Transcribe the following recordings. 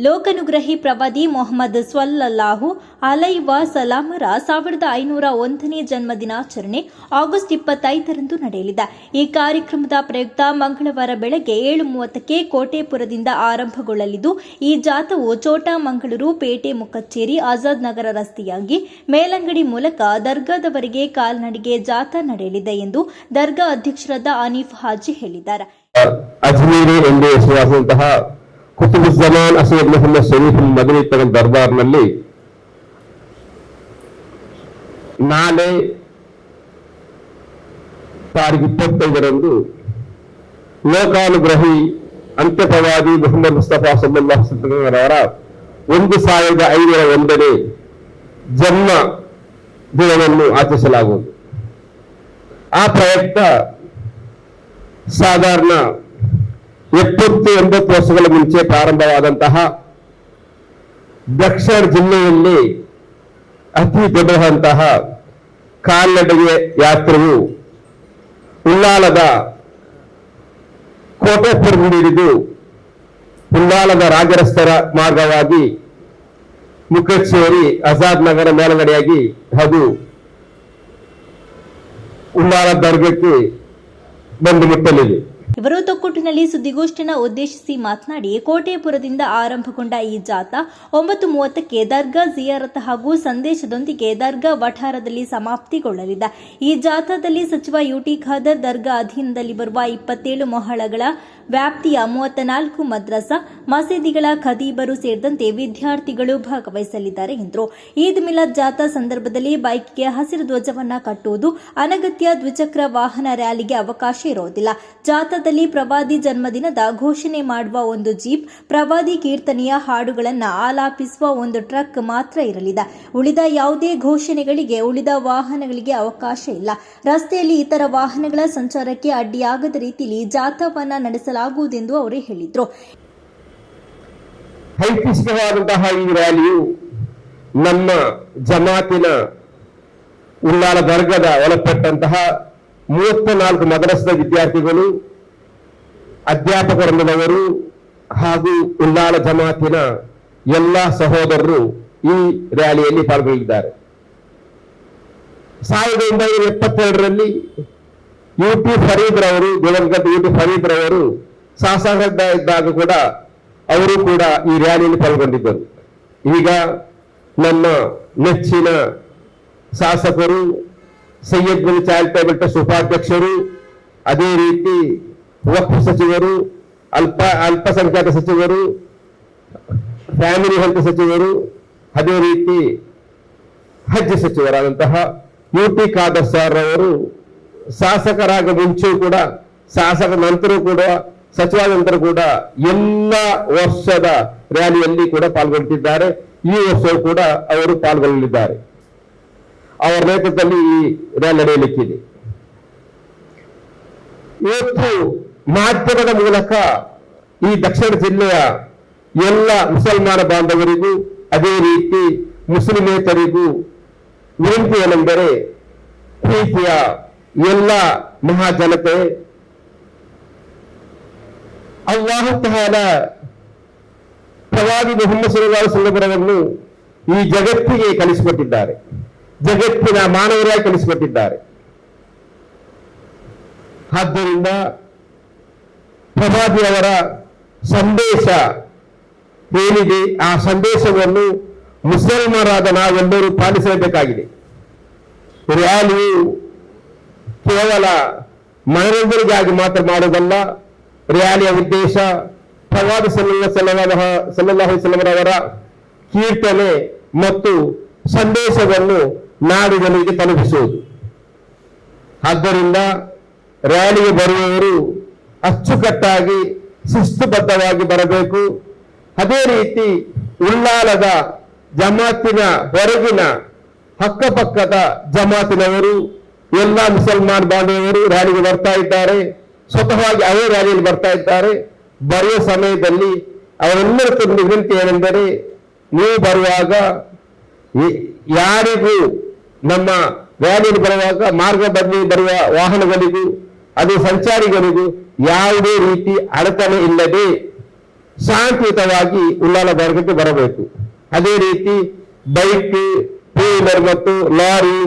ಲೋಕನುಗ್ರಹಿ ಪ್ರವಾದಿ ಮೊಹಮ್ಮದ್ ಸ್ವಲ್ಲಲ್ಲಾಹು ಅಲೈಹಿ ವಸಲ್ಲಮರ 1501ನೇ ಜನ್ಮದಿನಾಚರಣೆ ಆಗಸ್ಟ್ 25ರಂದು ನಡೆಯಲಿದೆ. ಈ ಕಾರ್ಯಕ್ರಮದ ಪ್ರಯುಕ್ತ ಮಂಗಳವಾರ ಬೆಳಗ್ಗೆ 7:30ಕ್ಕೆ ಕೋಟೆಪುರದಿಂದ ಆರಂಭಗೊಳ್ಳಲಿದ್ದು, ಈ ಜಾಥಾವು ಚೋಟಾ ಮಂಗಳೂರು ಪೇಟೆ ಮುಕಚ್ಚೇರಿ ಆಜಾದ್ ನಗರ ರಸ್ತೆಯಾಗಿ ಮೇಲಂಗಡಿ ಮೂಲಕ ದರ್ಗಾದವರೆಗೆ ಕಾಲ್ನಡಿಗೆ ಜಾಥಾ ನಡೆಯಲಿದೆ ಎಂದು ದರ್ಗಾ ಅಧ್ಯಕ್ಷರಾದ ಆನೀಫ್ ಹಾಜಿ ಹೇಳಿದ್ದಾರೆ. ಕುತುಬುಜ್ಜಮಾನ್ ಅಸೀದ್ ಮೊಹಮ್ಮದ್ ಶರೀಫ್ ಮದನಿ ತಗಲ್ ದರ್ಬಾರ್ನಲ್ಲಿ ನಾಳೆ ತಾರೀಖು 25ರಂದು ಲೋಕಾನುಗ್ರಹಿ ಅಂತ್ಯಪ್ರವಾದಿ ಮೊಹಮ್ಮದ್ ಮುಸ್ತಫಾ ಸಲ್ಲಲ್ಲಾಹು ಅಲೈಹಿ ವಸಲ್ಲಂ ಅವರ 1501ನೇ ಜನ್ಮ ದಿನವನ್ನು ಆಚರಿಸಲಾಗುವುದು. ಆ ಪ್ರಯುಕ್ತ ಸಾಧಾರಣ 70-80 ವರ್ಷಗಳ ಮುಂಚೆ ಪ್ರಾರಂಭವಾದಂತಹ ದಕ್ಷಿಣ ಜಿಲ್ಲೆಯಲ್ಲಿ ಅತಿ ದೊಡ್ಡದಂತಹ ಕಾಲ್ನಡಿಗೆ ಯಾತ್ರೆಯು ಉಳ್ಳಾಲದ ಕೋಟೆಪುರದಿಂದ ಹಿಡಿದು ಉಳ್ಳಾಲದ ರಾಜರಸ್ತೆಯ ಮಾರ್ಗವಾಗಿ ಮುಕಚ್ಚೇರಿ ಆಜಾದ್ ನಗರ ಮೇಲುಗಡೆಯಾಗಿ ಅದು ಉಳ್ಳಾಲ ದರ್ಗಕ್ಕೆ ಬಂದು ಮುಟ್ಟಲಿದೆ. ಇವರು ತೊಕ್ಕೊಟ್ಟಿನಲ್ಲಿ ಸುದ್ದಿಗೋಷ್ಠಿಯನ್ನು ಉದ್ದೇಶಿಸಿ ಮಾತನಾಡಿ, ಕೋಟೆಪುರದಿಂದ ಆರಂಭಗೊಂಡ ಈ ಜಾಥಾ 9:30ಕ್ಕೆ ದರ್ಗಾ ಜಿಯಾರತ್ ಹಾಗೂ ಸಂದೇಶದೊಂದಿಗೆ ದರ್ಗಾ ವಠಾರದಲ್ಲಿ ಸಮಾಪ್ತಿಗೊಳ್ಳಲಿದೆ. ಈ ಜಾಥಾದಲ್ಲಿ ಸಚಿವ ಯುಟಿ ಖಾದರ್, ದರ್ಗಾ ಅಧೀನದಲ್ಲಿ ಬರುವ 27 ಮೊಹಳಗಳ ವ್ಯಾಪ್ತಿಯ 34 ಮದ್ರಸಾ ಮಸೀದಿಗಳ ಖದೀಬರು ಸೇರಿದಂತೆ ವಿದ್ಯಾರ್ಥಿಗಳು ಭಾಗವಹಿಸಲಿದ್ದಾರೆ ಎಂದರು. ಈದ್ ಮಿಲಾದ್ ಜಾಥಾ ಸಂದರ್ಭದಲ್ಲಿ ಬೈಕ್ಗೆ ಹಸಿರು ಧ್ವಜವನ್ನ ಕಟ್ಟುವುದು ಅನಗತ್ಯ, ದ್ವಿಚಕ್ರ ವಾಹನ ರ್ಯಾಲಿಗೆ ಅವಕಾಶ ಇರುವುದಿಲ್ಲ. ಜಾಥಾದಲ್ಲಿ ಪ್ರವಾದಿ ಜನ್ಮದಿನದ ಘೋಷಣೆ ಮಾಡುವ ಒಂದು ಜೀಪ್, ಪ್ರವಾದಿ ಕೀರ್ತನೆಯ ಹಾಡುಗಳನ್ನು ಆಲಾಪಿಸುವ ಒಂದು ಟ್ರಕ್ ಮಾತ್ರ ಇರಲಿದೆ. ಉಳಿದ ಯಾವುದೇ ಘೋಷಣೆಗಳಿಗೆ ಉಳಿದ ವಾಹನಗಳಿಗೆ ಅವಕಾಶ ಇಲ್ಲ. ರಸ್ತೆಯಲ್ಲಿ ಇತರ ವಾಹನಗಳ ಸಂಚಾರಕ್ಕೆ ಅಡ್ಡಿಯಾಗದ ರೀತಿಯಲ್ಲಿ ಜಾಥಾವನ್ನ ನಡೆಸಲಾಗುವುದೆಂದು ಅವರು ಹೇಳಿದರು. ಐತಿಹಾಸಿಕವಾದಂತಹ ಈ ರ್ಯಾಲಿಯು ನಮ್ಮ ಜಮಾತಿನ ಉಳ್ಳಾಲ ದರ್ಗದ ಒಳಪಟ್ಟಂತಹ 34 ಮದ್ರಸದ ವಿದ್ಯಾರ್ಥಿಗಳು, ಅಧ್ಯಾಪಕ ವೃಂದದವರು ಹಾಗೂ ಉಳ್ಳಾಲ ಜಮಾತಿನ ಎಲ್ಲ ಸಹೋದರರು ಈ ರ್ಯಾಲಿಯಲ್ಲಿ ಪಾಲ್ಗೊಂಡಿದ್ದಾರೆ. 1972ರಲ್ಲಿ ಯುಟಿ ಫರೀದ್ ರವರು, ದಿವಂಗತ ಯುಟಿ ಫರೀದ್ ರವರು ಶಾಸಕರಾಗಿದ್ದಾಗ ಕೂಡ ಅವರು ಕೂಡ ಈ ರ್ಯಾಲಿಯಲ್ಲಿ ಪಾಲ್ಗೊಂಡಿದ್ದರು. ಈಗ ನಮ್ಮ ನೆಚ್ಚಿನ ಶಾಸಕರು, ಸೈಯದ್ ಬಿನ್ ಚಾರಿಟೇಬಲ್ ಟ್ರಸ್ಟ್ ಉಪಾಧ್ಯಕ್ಷರು, ಅದೇ ರೀತಿ ವಕ್ಫ್ ಸಚಿವರು, ಅಲ್ಪಸಂಖ್ಯಾತ ಸಚಿವರು, ಫ್ಯಾಮಿಲಿ ಹೆಲ್ತ್ ಸಚಿವರು, ಅದೇ ರೀತಿ ಹಜ್ ಸಚಿವರಾದಂತಹ ಯುಟಿ ಖಾದರ್ ಸರ್ ಅವರು ಶಾಸಕರಾಗ ಮುಂಚೆ ಕೂಡ, ಶಾಸಕ ನಂತರ ಕೂಡ, ಸಚಿವ ನಂತರ ಕೂಡ ಎಲ್ಲ ವರ್ಷದ ರ್ಯಾಲಿಯಲ್ಲಿ ಕೂಡ ಪಾಲ್ಗೊಳ್ಳುತ್ತಿದ್ದಾರೆ. ಈ ವರ್ಷವೂ ಕೂಡ ಅವರು ಪಾಲ್ಗೊಳ್ಳಲಿದ್ದಾರೆ. ಅವರ ನೇತೃತ್ವದಲ್ಲಿ ಈ ರ್ಯಾಲಿ ನಡೆಯಲಿಕ್ಕಿದೆ. ಇವತ್ತು ಮಾಧ್ಯಮದ ಮೂಲಕ ಈ ದಕ್ಷಿಣ ಜಿಲ್ಲೆಯ ಎಲ್ಲ ಮುಸಲ್ಮಾನ ಬಾಂಧವರಿಗೂ, ಅದೇ ರೀತಿ ಮುಸ್ಲಿಮೇತರಿಗೂ ವಿನಂತಿ ಏನೆಂದರೆ, ಪ್ರೀತಿಯ ಎಲ್ಲ ಮಹಾಜನತೆ, ಅಲ್ಲಾಹ್ ತಆಲ ಪ್ರವಾದಿ ಮುಹಮ್ಮದ್ ಸಲ್ಲಲ್ಲಾಹು ಅಲೈಹಿ ವಸಲ್ಲಮರನ್ನು ಈ ಜಗತ್ತಿಗೆ ಕಲಿಸಿಕೊಟ್ಟಿದ್ದಾರೆ, ಜಗತ್ತಿನ ಮಾನವರಾಗಿ ಕಲಿಸಿಕೊಟ್ಟಿದ್ದಾರೆ. ಆದ್ದರಿಂದ ಪ್ರವಾದಿಯವರ ಸಂದೇಶ ಏನಿದೆ, ಆ ಸಂದೇಶವನ್ನು ಮುಸಲ್ಮಾನರಾದ ನಾವೆಲ್ಲರೂ ಪಾಲಿಸಬೇಕಾಗಿದೆ. ರ್ಯಾಲಿಯು ಕೇವಲ ಮನರಂಜನೆಗಾಗಿ ಮಾತ್ರ ಮಾಡುವುದಲ್ಲ. ರ್ಯಾಲಿಯ ಉದ್ದೇಶ ಪ್ರವಾದಿ ಸಲ್ಲಲ್ಲಾಹು ಅಲೈಹಿ ವಸಲ್ಲಮರವರ ಕೀರ್ತನೆ ಮತ್ತು ಸಂದೇಶವನ್ನು ನಾಡು ಜನರಿಗೆ ತಲುಪಿಸುವುದು. ಆದ್ದರಿಂದ ರ್ಯಾಲಿಗೆ ಬರುವವರು ಅಚ್ಚುಕಟ್ಟಾಗಿ ಶಿಸ್ತುಬದ್ಧವಾಗಿ ಬರಬೇಕು. ಅದೇ ರೀತಿ ಉಳ್ಳಾಲದ ಜಮಾತಿನ ಹೊರಗಿನ ಅಕ್ಕಪಕ್ಕದ ಜಮಾತಿನವರು, ಎಲ್ಲ ಮುಸಲ್ಮಾನ್ ಬಾಂಧವರು ರ್ಯಾಲಿಗೆ ಬರ್ತಾ ಇದ್ದಾರೆ. ಸ್ವತಃವಾಗಿ ಅವೇ ರ್ಯಾಲಿಯಲ್ಲಿ ಬರ್ತಾ ಇದ್ದಾರೆ. ಬರುವ ಸಮಯದಲ್ಲಿ ಅವರೆಲ್ಲರಿಗೂ ವಿನಂತಿ ಏನೆಂದರೆ, ನೀವು ಬರುವಾಗ ಯಾರಿಗೂ ನಮ್ಮ ರ್ಯಾಲಿಯಲ್ಲಿ ಬರುವಾಗ ಮಾರ್ಗ ಬದಲಿ ಬರುವ ವಾಹನಗಳಿಗೂ, ಅದೇ ಸಂಚಾರಿಗಳಿಗೂ ಯಾವುದೇ ರೀತಿ ಅಡಚಣೆ ಇಲ್ಲದೆ ಶಾಂತಿಯುತವಾಗಿ ಉಳ್ಳಾಲ ದರ್ಗಕ್ಕೆ ಬರಬೇಕು. ಅದೇ ರೀತಿ ಬೈಕ್, ಟೂ ವೀಲರ್ ಮತ್ತು ಲಾರಿ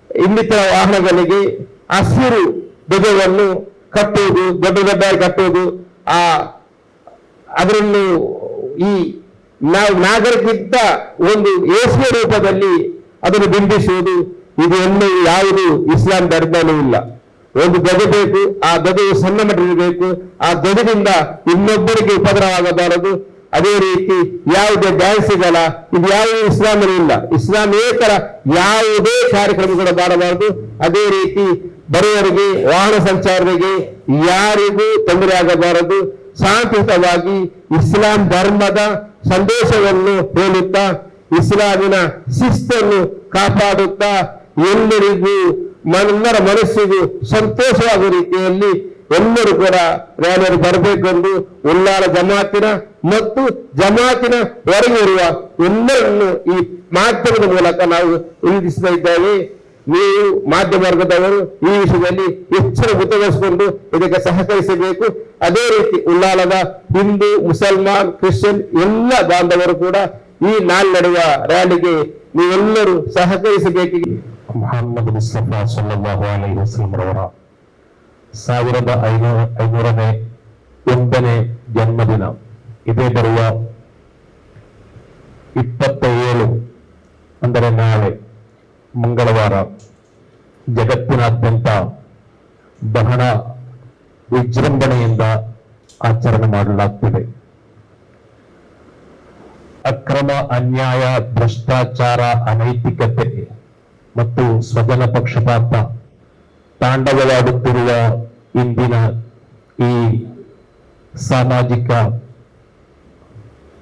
ಇನ್ನಿತರ ವಾಹನಗಳಿಗೆ ಹಸಿರು ಧ್ವಜವನ್ನು ಕಟ್ಟುವುದು, ದೊಡ್ಡ ದೊಡ್ಡದಾಗಿ ಕಟ್ಟುವುದು, ಅದನ್ನು ಈ ನಾಗರಿಕಕ್ಕಿಂತ ಒಂದು ಏಸಿಯ ರೂಪದಲ್ಲಿ ಅದನ್ನು ಬಿಂಬಿಸುವುದು, ಇದು ಯಾವುದು ಇಸ್ಲಾಂ ಧರ್ಮವೂ ಇಲ್ಲ. ಒಂದು ಧ್ವಜ ಬೇಕು, ಆ ಧ್ವಜವು ಸಣ್ಣ ಮಟ್ಟಿರಬೇಕು, ಆ ಧ್ವಜದಿಂದ ಇನ್ನೊಬ್ಬರಿಗೆ ಉಪದ್ರವವಾಗಬಾರದು. ಅದೇ ರೀತಿ ಯಾವುದೇ ಡ್ಯಾನ್ಸ್ಗಳ ಇದು ಯಾವುದೇ ಇಸ್ಲಾಮಲ್ಲಿ ಇಲ್ಲ. ಇಸ್ಲಾಮೇತರ ಯಾವುದೇ ಕಾರ್ಯಕ್ರಮಗಳು ಮಾಡಬಾರದು. ಅದೇ ರೀತಿ ಬರುವವರಿಗೆ, ವಾಹನ ಸಂಚಾರರಿಗೆ ಯಾರಿಗೂ ತೊಂದರೆ ಆಗಬಾರದು. ಶಾಂತಿಯುತವಾಗಿ ಇಸ್ಲಾಂ ಧರ್ಮದ ಸಂದೇಶವನ್ನು ಹೇಳುತ್ತಾ, ಇಸ್ಲಾಮಿನ ಶಿಸ್ತನ್ನು ಕಾಪಾಡುತ್ತಾ, ಎಲ್ಲರಿಗೂ ಎಲ್ಲರ ಮನಸ್ಸಿಗೂ ಸಂತೋಷವಾಗುವ ರೀತಿಯಲ್ಲಿ ಎಲ್ಲರೂ ಕೂಡ ರ್ಯಾಲಿಯಲ್ಲಿ ಬರಬೇಕೆಂದು ಉಳ್ಳಾಲ ಜಮಾತಿನ ಮತ್ತು ಜಮಾತಿನ ಹೊರಗೆ ಇರುವ ಎಲ್ಲರನ್ನು ಈ ಮಾಧ್ಯಮದ ಮೂಲಕ ನಾವು ವಿನಂತಿಸ್ತಾ ಇದ್ದೇವೆ. ನೀವು ಮಾಧ್ಯಮ ವರ್ಗದವರು ಈ ವಿಷಯದಲ್ಲಿ ಎಚ್ಚರ ವಹಿಸಿಕೊಂಡು ಇದಕ್ಕೆ ಸಹಕರಿಸಬೇಕು. ಅದೇ ರೀತಿ ಉಳ್ಳಾಲದ ಹಿಂದೂ, ಮುಸಲ್ಮಾನ್, ಕ್ರಿಶ್ಚಿಯನ್ ಎಲ್ಲ ಬಾಂಧವರು ಕೂಡ ಈ ನಾಳೆ ನಡೆಯುವ ರ್ಯಾಲಿಗೆ ನೀವೆಲ್ಲರೂ ಸಹಕರಿಸಬೇಕು. ಮೊಹಮ್ಮದ್ ಮುಸ್ತಫಾ ಸಲ್ಲಲ್ಲಾಹು ಅಲೈಹಿ ವಸಲ್ಲಂ ರವರ 1501ನೇ ಜನ್ಮದಿನ ಇದೇ ಬರುವ 27 ಅಂದರೆ ನಾಳೆ ಮಂಗಳವಾರ ಜಗತ್ತಿನಾದ್ಯಂತ ಬಹಳ ವಿಜೃಂಭಣೆಯಿಂದ ಆಚರಣೆ ಮಾಡಲಾಗ್ತಿದೆ. ಅಕ್ರಮ, ಅನ್ಯಾಯ, ಭ್ರಷ್ಟಾಚಾರ, ಅನೈತಿಕತೆ ಮತ್ತು ಸ್ವಜನ ಪಕ್ಷಪಾತ ತಾಂಡವವಾಡುತ್ತಿರುವ ಇಂದಿನ ಈ ಸಾಮಾಜಿಕ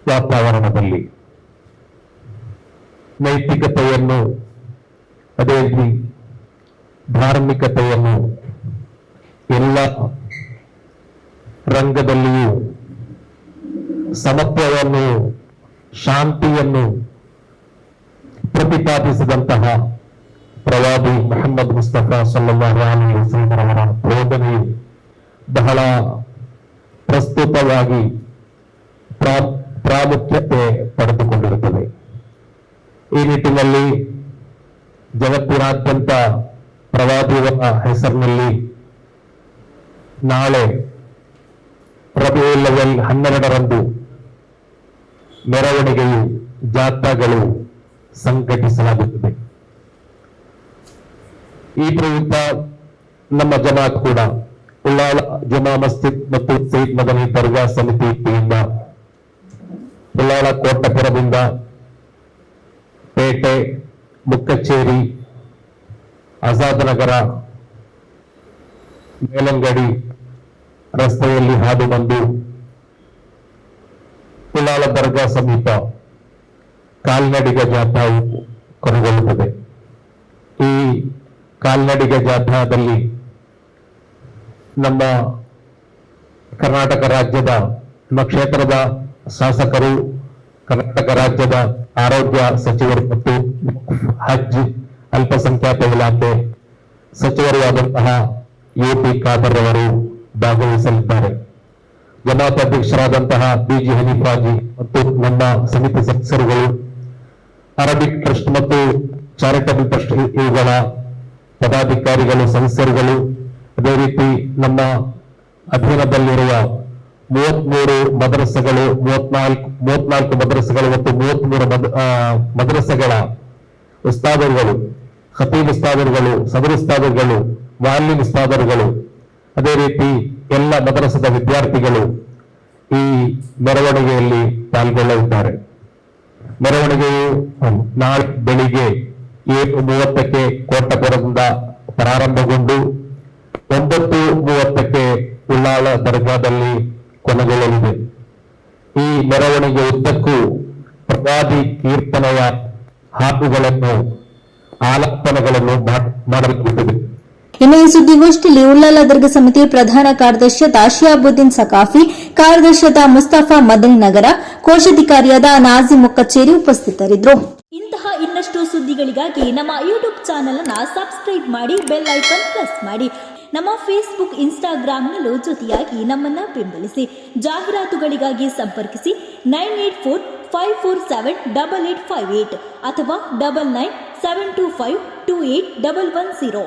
ವಾತಾವರಣದಲ್ಲಿ ನೈತಿಕತೆಯನ್ನು, ಅದೇ ರೀತಿ ಧಾರ್ಮಿಕತೆಯನ್ನು ಎಲ್ಲ ರಂಗದಲ್ಲಿಯೂ ಸಮತ್ವವನ್ನು, ಶಾಂತಿಯನ್ನು ಪ್ರತಿಪಾದಿಸಿದಂತಹ ಪ್ರವಾದಿ ಮೊಹಮ್ಮದ್ ಮುಸ್ತಫಾ ಸಲ್ಲಲ್ಲಾಹು ಅಲೈಹಿ ವಸಲ್ಲಂ ಅವರ ಬೋಧನೆಯು ಬಹಳ ಪ್ರಸ್ತುತವಾಗಿ ಪ್ರಾಮುಖ್ಯತೆ ಪಡೆದುಕೊಂಡಿರುತ್ತದೆ. ಈ ನಿಟ್ಟಿನಲ್ಲಿ ಜಗತ್ತಿನಾದ್ಯಂತ ಪ್ರವಾದಿಯವರ ಹೆಸರಿನಲ್ಲಿ ನಾಳೆ ರಬಿಯುಲ್ ಅವ್ವಲ್ 12ರಂದು ಮೆರವಣಿಗೆಯು, ಜಾಥಾಗಳು ಸಂಘಟಿಸಲಾಗುತ್ತದೆ. ಈ ಪ್ರಯುಕ್ತ ನಮ್ಮ ಜಮಾತ್ ಕೂಡ ಉಳ್ಳಾಲ ಜುಮಾ ಮಸ್ಜಿದ್ ಮತ್ತು ಸೈಯದ್ ಮದನಿ ದರ್ಗಾ ಸಮಿತಿ ವತಿಯಿಂದ ಉಳ್ಳಾಲ ಕೋಟಪುರದಿಂದ ಪೇಟೆ, ಮುಕ್ಕಚ್ಚೇರಿ, ಆಜಾದ್ ನಗರ, ಮೇಲಂಗಡಿ ರಸ್ತೆಯಲ್ಲಿ ಹಾದು ಬಂದು ಉಳ್ಳಾಲ ದರ್ಗಾ ಸಮೀಪ ಕಾಲ್ನಡಿಗ ಜಾಥಾವು ಕೊನೆಗೊಳ್ಳುತ್ತದೆ. ಈ ಕಾಲ್ನಡಿಗೆ ಜಾಥಾದಲ್ಲಿ ನಮ್ಮ ಕರ್ನಾಟಕ ರಾಜ್ಯದ, ನಮ್ಮ ಕ್ಷೇತ್ರದ ಶಾಸಕರು, ಕರ್ನಾಟಕ ರಾಜ್ಯದ ಆರೋಗ್ಯ ಸಚಿವರು ಮತ್ತು ಹಜ್ ಅಲ್ಪಸಂಖ್ಯಾತ ಇಲಾಖೆ ಸಚಿವರು ಆದಂತಹ UP ಖಾದರ್ ಅವರು ಭಾಗವಹಿಸಲಿದ್ದಾರೆ. ಜಮಾತ್ ಅಧ್ಯಕ್ಷರಾದಂತಹ BG ಹನೀಫಾಜಿ ಮತ್ತು ನಮ್ಮ ಸಮಿತಿ ಸದಸ್ಯರುಗಳು, ಅರಬಿಕ್ ಟ್ರಸ್ಟ್ ಮತ್ತು ಚಾರಿಟಬಲ್ ಟ್ರಸ್ಟ್ ಇವುಗಳ ಪದಾಧಿಕಾರಿಗಳು, ಸದಸ್ಯರುಗಳು, ಅದೇ ರೀತಿ ನಮ್ಮ ಅಧೀನದಲ್ಲಿರುವ 33 ಮದ್ರಸೆಗಳು, 34 ಮದ್ರಸೆಗಳು ಮತ್ತು 33 ಮದ್ರಸೆಗಳ ಉಸ್ತಾದರುಗಳು, ಖತೀಬ್ ಉಸ್ತಾದರುಗಳು, ಸದರ್ ಉಸ್ತಾದರುಗಳು, ವಾಲಿಮ್ ಉಸ್ತಾದರುಗಳು, ಅದೇ ರೀತಿ ಎಲ್ಲ ಮದ್ರಸದ ವಿದ್ಯಾರ್ಥಿಗಳು ಈ ಮೆರವಣಿಗೆಯಲ್ಲಿ ಪಾಲ್ಗೊಳ್ಳಲಿದ್ದಾರೆ. ಮೆರವಣಿಗೆಯು ನಾಳೆ ಬೆಳಿಗ್ಗೆ 7:30ಕ್ಕೆ ಕೋಟಪುರದಿಂದ ಪ್ರಾರಂಭಗೊಂಡು 9:30ಕ್ಕೆ ಉಳ್ಳಾಲ ದರ್ಗಾದಲ್ಲಿ ಕೊನೆಗೊಳ್ಳಲಿದೆ. ಈ ಮೆರವಣಿಗೆ ಉದ್ದಕ್ಕೂ ಪ್ರವಾದಿ ಕೀರ್ತನೆಯ ಹಾಡುಗಳನ್ನು, ಆಲಾಪನಗಳನ್ನು ಮಾಡಲಾಗುತ್ತದೆ. ಇನ್ನು ಈ ಸುದ್ದಿಗೋಷ್ಠಿಯಲ್ಲಿ ಉಳ್ಳಾಲ ದರ್ಗಾ ಸಮಿತಿ ಪ್ರಧಾನ ಕಾರ್ಯದರ್ಶಿಯಾದ ಶಿಹಾಬುದ್ದೀನ್ ಸಕಾಫಿ, ಕಾರ್ಯದರ್ಶಿಯಾದ ಮುಸ್ತಫಾ ಮದನಿ ನಗರ, ಕೋಶಾಧಿಕಾರಿಯಾದ ನಾಜಿಮ್ ಮುಕ್ಕಚ್ಚೇರಿ ಉಪಸ್ಥಿತರಿದ್ದರು. ಇಂತಹ ಇನ್ನಷ್ಟು ಸುದ್ದಿಗಳಿಗಾಗಿ ನಮ್ಮ ಯೂಟ್ಯೂಬ್ ಚಾನೆಲ್ ಅನ್ನು ಸಬ್ಸ್ಕ್ರೈಬ್ ಮಾಡಿ, ಬೆಲ್ ಐಕಾನ್ ಪ್ರೆಸ್ ಮಾಡಿ. ನಮ್ಮ ಫೇಸ್ಬುಕ್, ಇನ್ಸ್ಟಾಗ್ರಾಂನಲ್ಲೂ ಜೊತೆಯಾಗಿ ನಮ್ಮನ್ನು ಬೆಂಬಲಿಸಿ. ಜಾಹೀರಾತುಗಳಿಗಾಗಿ ಸಂಪರ್ಕಿಸಿ 9845478858 ಅಥವಾ 9972528110.